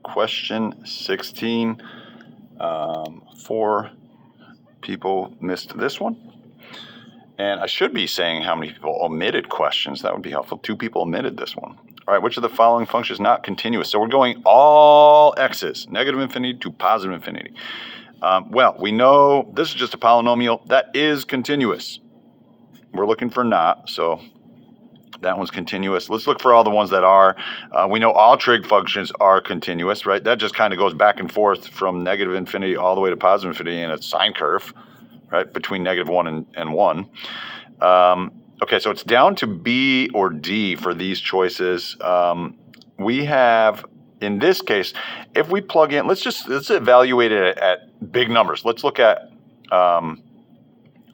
question 16. 4 people missed this one. And I should be saying how many people omitted questions. That would be helpful. 2 people omitted this one. All right, which of the following functions is not continuous? So we're going all x's, negative infinity to positive infinity. Well, we know this is just a polynomial. That is continuous. We're looking for not, so that one's continuous. Let's look for all the ones that are. We know all trig functions are continuous, right? That just kind of goes back and forth from negative infinity all the way to positive infinity in a sine curve, right, between -1 and 1. Okay, so it's down to B or D for these choices. We have, in this case, if we plug in, let's evaluate it at big numbers. Let's look at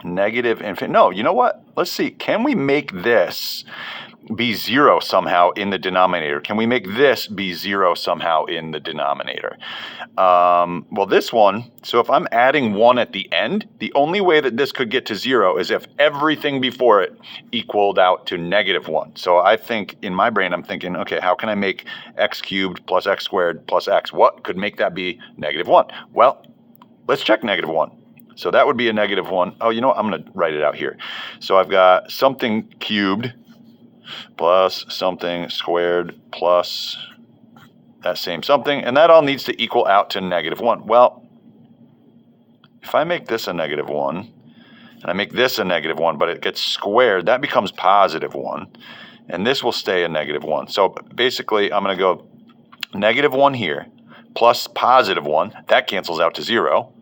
negative infinity. No, you know what? Let's see. Can we make this be 0 somehow in the denominator? Can we make this be 0 somehow in the denominator? Well, this one, so if I'm adding 1 at the end, the only way that this could get to 0 is if everything before it equaled out to -1. So I think, in my brain, I'm thinking, okay, how can I make x cubed plus x squared plus x? What could make that be -1? Well, let's check -1. So that would be a -1. Oh, you know what? I'm going to write it out here. So I've got something cubed plus something squared plus that same something, and that all needs to equal out to -1. Well, if I make this a -1, and I make this a -1, but it gets squared, that becomes +1, and this will stay a -1. So basically, I'm going to go -1 here, plus +1, that cancels out to 0,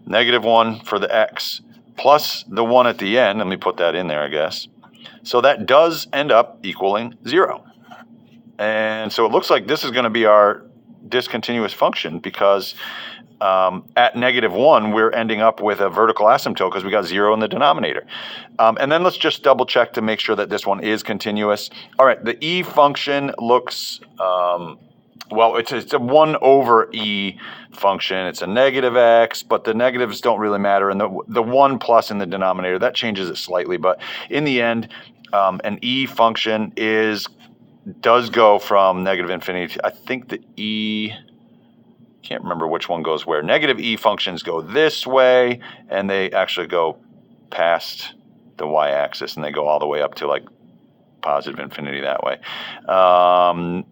-1 for the x, plus the 1 at the end, let me put that in there, I guess. So that does end up equaling 0. And so it looks like this is going to be our discontinuous function because at -1, we're ending up with a vertical asymptote because we got 0 in the denominator. And then let's just double check to make sure that this one is continuous. All right, the e function looks, well, it's a 1 over e function. It's a -x, but the negatives don't really matter. And the 1 plus in the denominator, that changes it slightly. But in the end, an e function does go from -infinity to, I think the e, can't remember which one goes where. Negative e functions go this way, and they actually go past the y-axis, and they go all the way up to like positive infinity that way.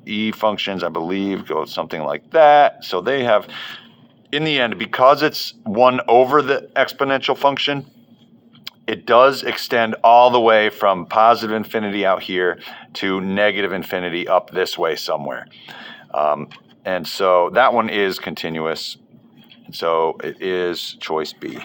E functions, I believe, go something like that. So they have, in the end, because it's 1 over the exponential function, it does extend all the way from positive infinity out here to -infinity up this way somewhere. And so that one is continuous. So it is choice B.